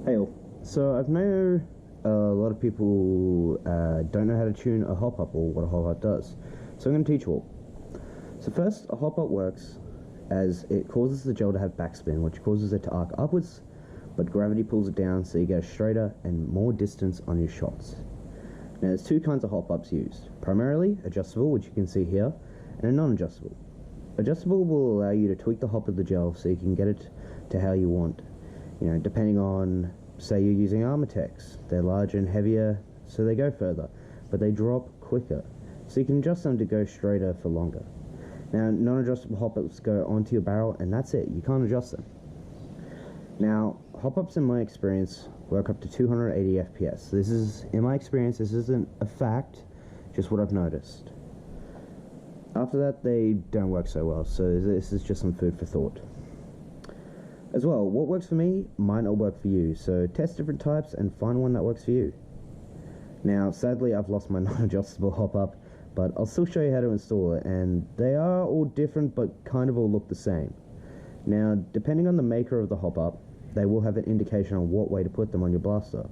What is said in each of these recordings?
Hey all, so I've know a lot of people don't know how to tune a hop-up or what a hop-up does, so I'm going to teach you all. So first, a hop-up works as it causes the gel to have backspin, which causes it to arc upwards, but gravity pulls it down so you get a straighter and more distance on your shots. Now there's two kinds of hop-ups used, primarily adjustable, which you can see here, and a non-adjustable. Adjustable will allow you to tweak the hop of the gel so you can get it to how you want. You know, depending on, say you're using Armatex, they're larger and heavier, so they go further, but they drop quicker, so you can adjust them to go straighter for longer. Now, non-adjustable hop-ups go onto your barrel, and that's it, you can't adjust them. Now, hop-ups in my experience work up to 280 FPS. This is, in my experience, this isn't a fact, just what I've noticed. After that, they don't work so well, so this is just some food for thought. As well, what works for me might not work for you, so test different types and find one that works for you. Now, sadly, I've lost my non-adjustable hop-up, but I'll still show you how to install it, and they are all different, but kind of all look the same. Now, depending on the maker of the hop-up, they will have an indication on what way to put them on your blaster.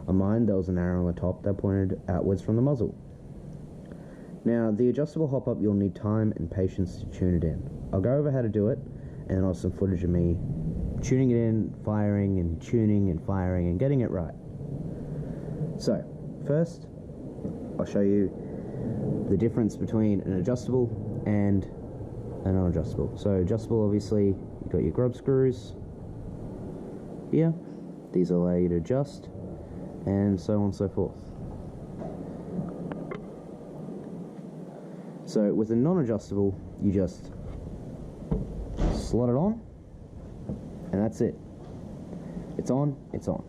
On mine, there was an arrow on the top that pointed outwards from the muzzle. Now, the adjustable hop-up, you'll need time and patience to tune it in. I'll go over how to do it, and also some footage of me tuning it in, firing and tuning and firing and getting it right. So, first, I'll show you the difference between an adjustable and a non-adjustable. So, adjustable, obviously, you've got your grub screws here. These allow you to adjust, and so on and so forth. So, with a non-adjustable, you just slot it on, and that's it. It's on, it's on.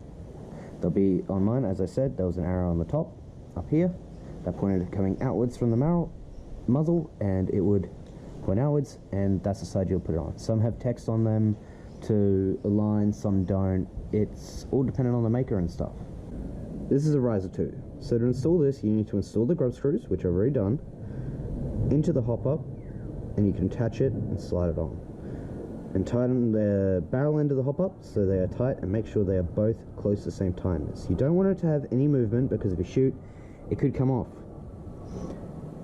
There'll be, on mine, as I said, there was an arrow on the top, up here, that pointed coming outwards from the muzzle, and it would point outwards, and that's the side you'll put it on. Some have text on them to align, some don't. It's all dependent on the maker and stuff. This is a riser 2. So to install this, you need to install the grub screws, which I've already done, into the hop-up, and you can attach it and slide it on. And tighten the barrel end of the hop-up so they are tight, and make sure they are both close to the same tightness. You don't want it to have any movement, because if you shoot, it could come off.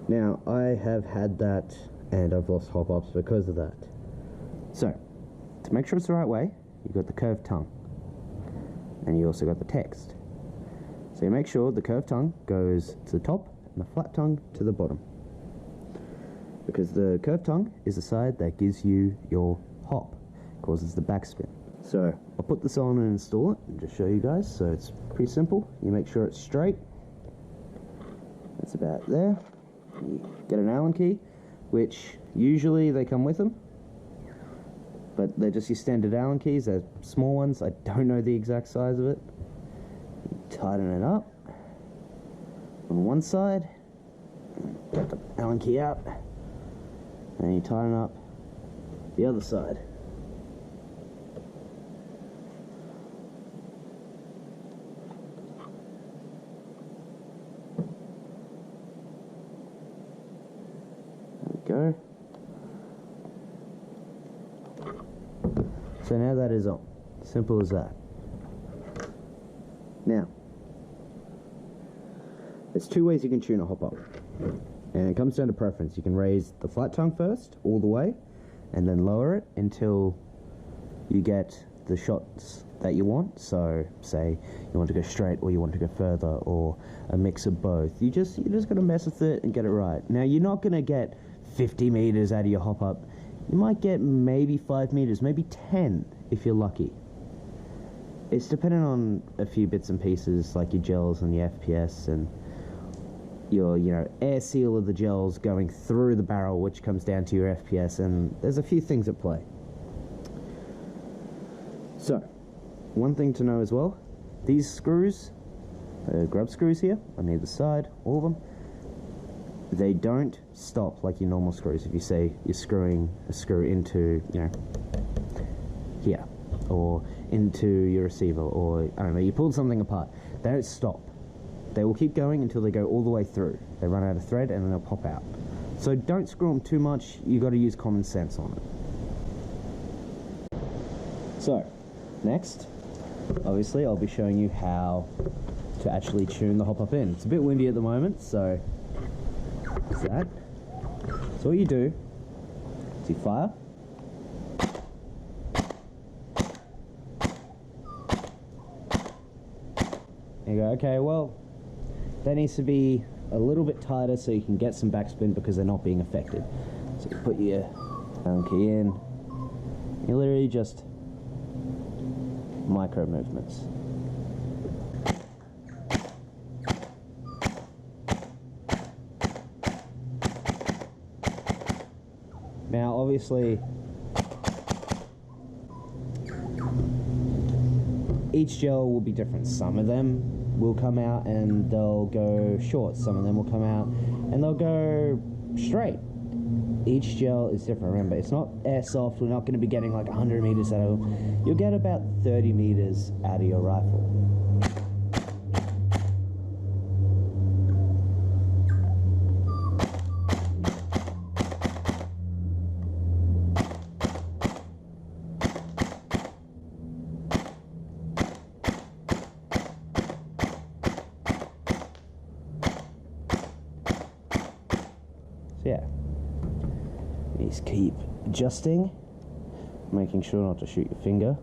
Now, I have had that, and I've lost hop-ups because of that. So, to make sure it's the right way, you've got the curved tongue, and you also got the text. So you make sure the curved tongue goes to the top, and the flat tongue to the bottom, because the curved tongue is the side that gives you your hop, causes the backspin. So I'll put this on and install it and just show you guys. So it's pretty simple. You make sure it's straight. That's about there. You get an Allen key, which usually they come with them, but they're just your standard Allen keys. They're small ones. I don't know the exact size of it. You tighten it up on one side, get the Allen key out, and you tighten up the other side. There we go. So now that is on. Simple as that. Now, there's two ways you can tune a hop-up, and it comes down to preference. You can raise the flat tongue first, all the way, and then lower it until you get the shots that you want. So say you want to go straight, or you want to go further, or a mix of both. You just gotta mess with it and get it right. Now, you're not gonna get 50 meters out of your hop-up. You might get maybe 5 meters, maybe 10 if you're lucky. It's dependent on a few bits and pieces, like your gels and your FPS and your, air seal of the gels going through the barrel, which comes down to your FPS, and there's a few things at play. So, one thing to know as well, these screws, grub screws here, on either side, all of them, they don't stop like your normal screws. If you say you're screwing a screw into, here, or into your receiver, or, I don't know, you pulled something apart, they don't stop. They will keep going until they go all the way through. They run out of thread and then they'll pop out. So don't screw them too much, you got to use common sense on it. So, next, obviously I'll be showing you how to actually tune the hop up in. It's a bit windy at the moment, so that's that. So what you do is you fire. And you go, okay, well, that needs to be a little bit tighter so you can get some backspin because they're not being affected. So you put your Allen key in, you literally just micro movements. Now obviously each gel will be different. Some of them will come out and they'll go short. Some of them will come out and they'll go straight. Each gel is different. Remember, it's not airsoft. We're not going to be getting like 100 meters out of it. You'll get about 30 meters out of your rifle. So yeah, you just keep adjusting, making sure not to shoot your finger.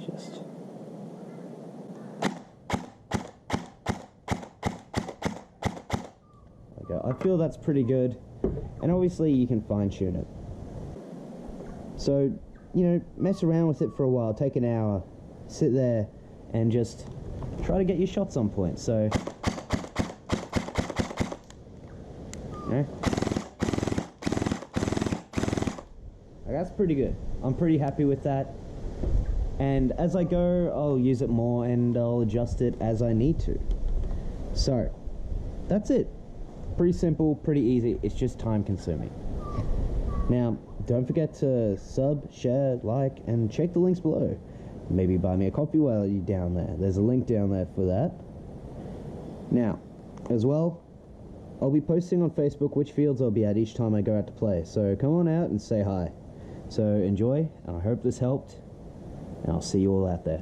Just go. I feel that's pretty good, and obviously you can fine tune it. So, you know, mess around with it for a while, take an hour, sit there and just try to get your shots on point. So, you know, that's pretty good. I'm pretty happy with that. And as I go, I'll use it more and I'll adjust it as I need to. So, that's it. Pretty simple, pretty easy. It's just time consuming. Now, don't forget to sub, share, like, and check the links below. Maybe buy me a coffee while you're down there. There's a link down there for that. Now, as well, I'll be posting on Facebook which fields I'll be at each time I go out to play. So come on out and say hi. So enjoy, and I hope this helped. And I'll see you all out there.